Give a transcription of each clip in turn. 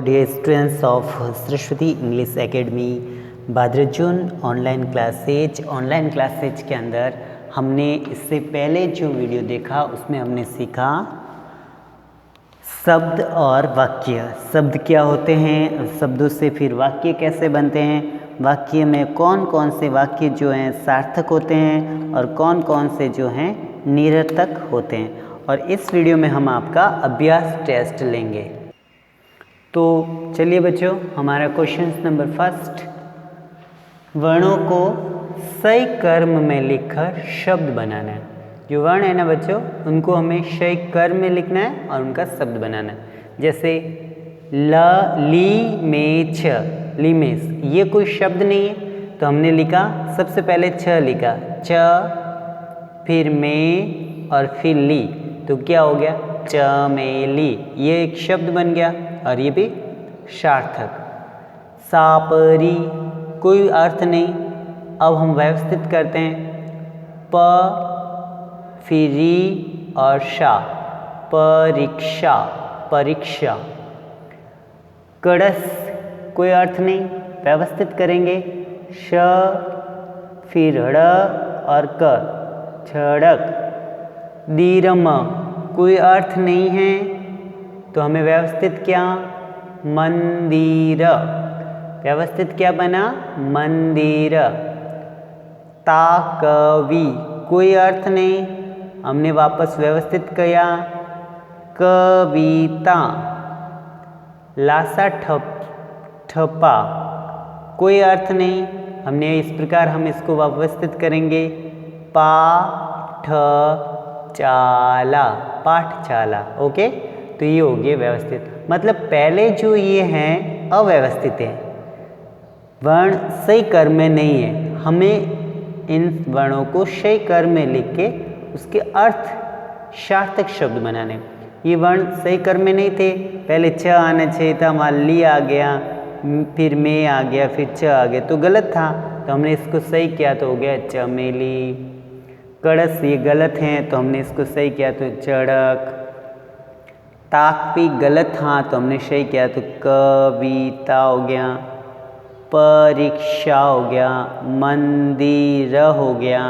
Dear students of Saraswati English academy Bhadrajun online classes के अंदर हमने इससे पहले जो वीडियो देखा उसमें हमने सीखा शब्द और वाक्य। शब्द क्या होते हैं, शब्दों से फिर वाक्य कैसे बनते हैं, वाक्य में कौन कौन से वाक्य जो हैं सार्थक होते हैं और कौन कौन से जो हैं निरर्थक होते हैं। और इस वीडियो में हम आपका अभ्यास टेस्ट लेंगे। तो चलिए बच्चों, हमारा क्वेश्चन नंबर फर्स्ट, वर्णों को सही क्रम में लिखकर शब्द बनाना है। जो वर्ण है ना बच्चों, उनको हमें सही क्रम में लिखना है और उनका शब्द बनाना है। जैसे ल, ली, में, छ, लीमेश, ये कोई शब्द नहीं है तो हमने लिखा, सबसे पहले छ लिखा, च, फिर में और फिर ली, तो क्या हो गया, चमेली। ये एक शब्द बन गया और ये भी सार्थक। सापरी, कोई अर्थ नहीं। अब हम व्यवस्थित करते हैं, प, फिर री और शा, परीक्षा, परीक्षा। कड़स, कोई अर्थ नहीं, व्यवस्थित करेंगे, श, फिर ड़ और क, छड़क। दीरम, कोई अर्थ नहीं है तो हमें व्यवस्थित क्या, मंदिर, व्यवस्थित क्या बना, मंदिर। ताकवी, कोई अर्थ नहीं, हमने वापस व्यवस्थित किया, कविता। लासा ठपा, कोई अर्थ नहीं, हमने इस प्रकार हम इसको व्यवस्थित करेंगे, पाठशाला, पाठशाला। ओके, तो ये हो गया व्यवस्थित। मतलब पहले जो ये हैं अव्यवस्थित है, वर्ण सही क्रम में नहीं है। हमें इन वर्णों को सही क्रम में लिख के उसके अर्थ सार्थक शब्द बनाने। ये वर्ण सही क्रम में नहीं थे, पहले छ आना चाहिए था, हमारा ली आ गया, फिर में आ गया, फिर छ आ गया, तो गलत था। तो हमने इसको सही किया तो हो गया चमेली। कड़स, ये गलत हैं तो हमने इसको सही किया तो चड़क। ताकपी गलत था तो हमने सही किया तो कविता हो गया। परीक्षा हो गया, मंदिर हो गया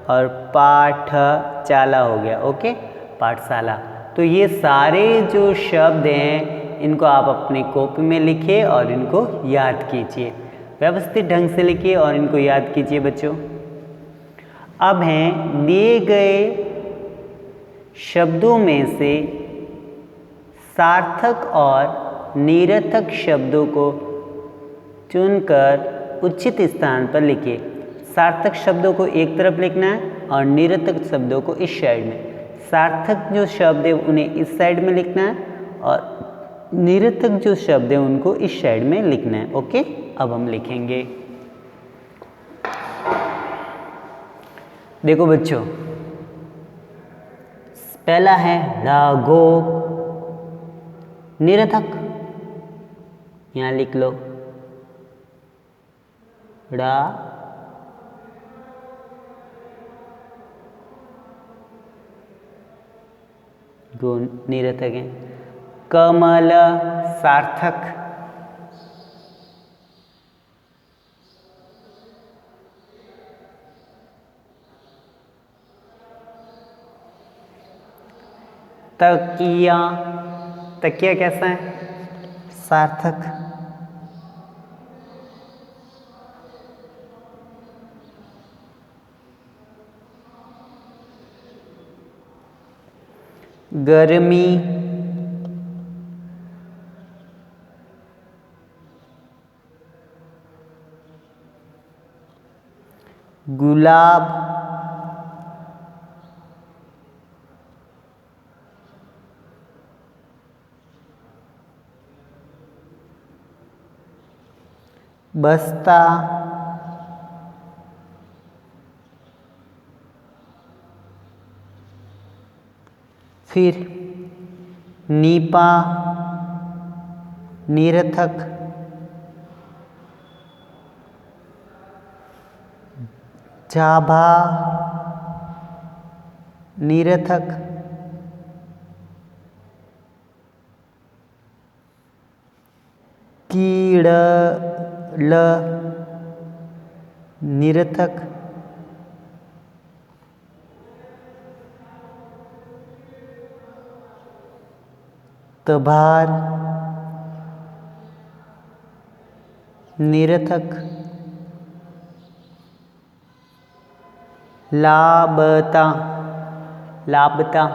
और पाठशाला हो गया। ओके, पाठशाला। तो ये सारे जो शब्द हैं इनको आप अपनी कॉपी में लिखिए और इनको याद कीजिए, व्यवस्थित ढंग से लिखिए और इनको याद कीजिए बच्चों। अब हैं दिए गए शब्दों में से सार्थक और निरर्थक शब्दों को चुनकर उचित स्थान पर लिखिए। सार्थक शब्दों को एक तरफ लिखना है और निरर्थक शब्दों को इस साइड में। सार्थक जो शब्द है उन्हें इस साइड में लिखना है और निरर्थक जो शब्द है उनको इस साइड में लिखना है। ओके, अब हम लिखेंगे। देखो बच्चों, पहला है राघो, निरर्थक, यहाँ लिख लो रा गो, निरर्थक है। कमल, सार्थक। तकिया, तकिया कैसा है, सार्थक। गर्मी, गुलाब, बस्ता, फिर नीपा, निरर्थक। जाभा, निरर्थक। कीड़ल निरर्थक, तभार निरर्थक, लाबता लाबता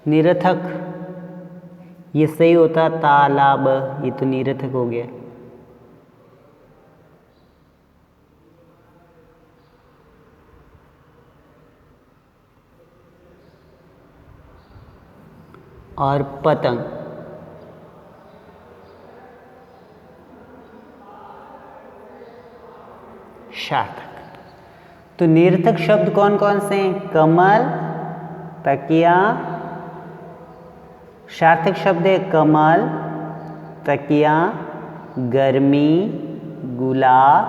निरर्थक, ये सही होता तालाब, ये तो निरर्थक हो गया। और पतंग, सार्थक। तो निरर्थक शब्द कौन कौन से हैं? कमल, तकिया। सार्थक शब्द है कमल, तकिया, गर्मी, गुलाब,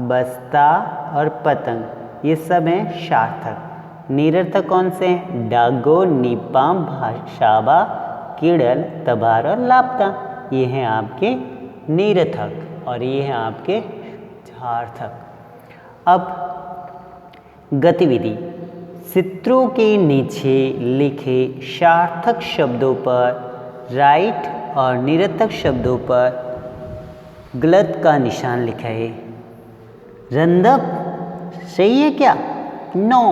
बस्ता और पतंग, ये सब हैं सार्थक। निरर्थक कौन से हैं? डागो, निपाम, भाषाबा, कीड़ल, तबार और लापता, ये हैं आपके निरर्थक और ये हैं आपके सार्थक। अब गतिविधि, चित्रों के नीचे लिखे सार्थक शब्दों पर राइट और निरर्थक शब्दों पर गलत का निशान लिखा है। रंधक सही है क्या? नो,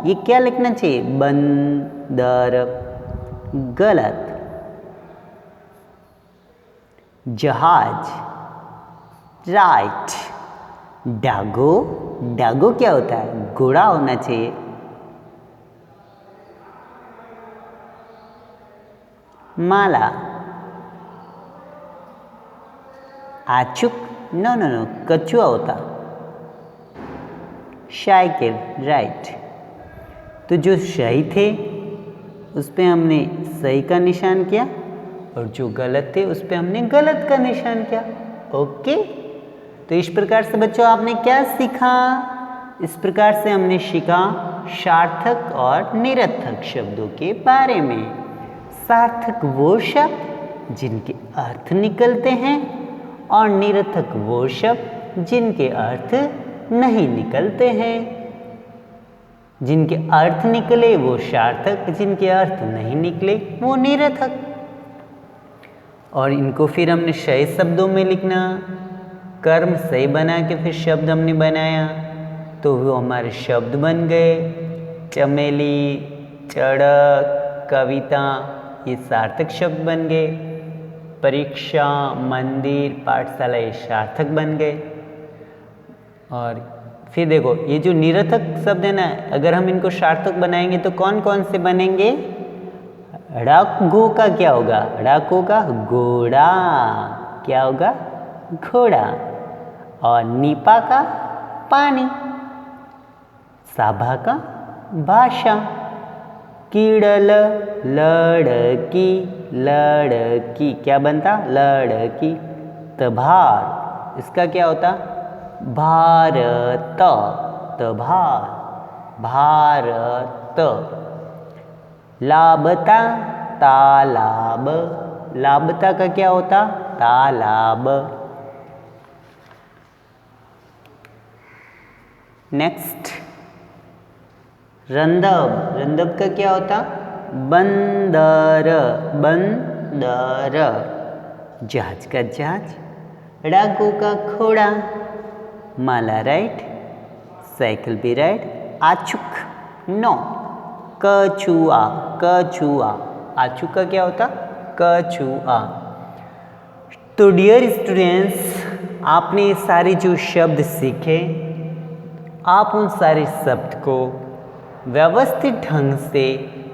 ये क्या लिखना चाहिए? बंदर, गलत। जहाज, राइट। डागो, डागो क्या होता है? घोड़ा होना चाहिए। माला, आचुक, नो नो नो, कछुआ होता। Cycle, right. तो जो सही थे उस पे हमने सही का निशान किया और जो गलत थे उस पे हमने गलत का निशान किया। ओके, तो इस प्रकार से बच्चों आपने क्या सीखा? इस प्रकार से हमने सीखा सार्थक और निरर्थक शब्दों के बारे में। सार्थक वो शब्द जिनके अर्थ निकलते हैं और निरर्थक वो शब्द जिनके अर्थ नहीं निकलते हैं। जिनके अर्थ निकले वो सार्थक, जिनके अर्थ नहीं निकले वो निरर्थक। और इनको फिर हमने सही शब्दों में लिखना, कर्म सही बना के फिर शब्द हमने बनाया तो वो हमारे शब्द बन गए। चमेली, चढ़क, कविता, ये सार्थक शब्द बन गए। परीक्षा, मंदिर, पाठशाला, ये सार्थक बन गए। और फिर देखो ये जो निरर्थक शब्द है ना, अगर हम इनको सार्थक बनाएंगे तो कौन कौन से बनेंगे? ड़ाको का क्या होगा? ड़ाको का घोड़ा, क्या होगा? घोड़ा। और नीपा का पानी, साभा का भाषा, कीड़ल लड़की, लड़की क्या बनता? लड़की। तभार, इसका क्या होता? भारत, तभार, भारत। लाबता, तालाब, लाबता का क्या होता? तालाब। नेक्स्ट, रंधब, रंधब का क्या होता? बंदर, बंदर। जहाज का जहाज, डाकू का घोड़ा, माला राइट, साइकिल भी राइट। आचुक, नो। कछुआ, कछुआ, आचुक का क्या होता? कछुआ। तो डियर स्टूडेंट्स, आपने सारे जो शब्द सीखे, आप उन सारे शब्द को व्यवस्थित ढंग से,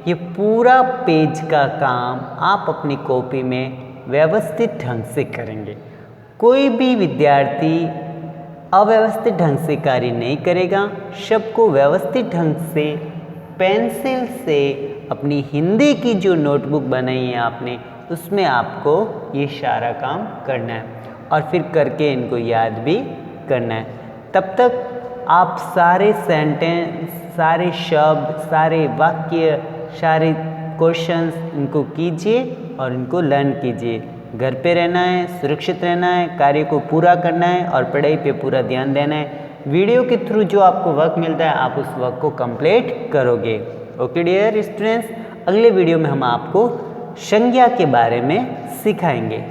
ये पूरा पेज का काम आप अपनी कॉपी में व्यवस्थित ढंग से करेंगे। कोई भी विद्यार्थी अव्यवस्थित ढंग से कार्य नहीं करेगा। शब्द को व्यवस्थित ढंग से पेंसिल से, अपनी हिंदी की जो नोटबुक बनाई है आपने, उसमें आपको ये सारा काम करना है और फिर करके इनको याद भी करना है। तब तक आप सारे सेंटेंस, सारे शब्द, सारे वाक्य, सारे क्वेश्चंस इनको कीजिए और इनको लर्न कीजिए। घर पे रहना है, सुरक्षित रहना है, कार्य को पूरा करना है और पढ़ाई पे पूरा ध्यान देना है। वीडियो के थ्रू जो आपको वर्क मिलता है आप उस वर्क को कंप्लीट करोगे। ओके डियर स्टूडेंट्स, अगले वीडियो में हम आपको संज्ञा के बारे में सिखाएंगे।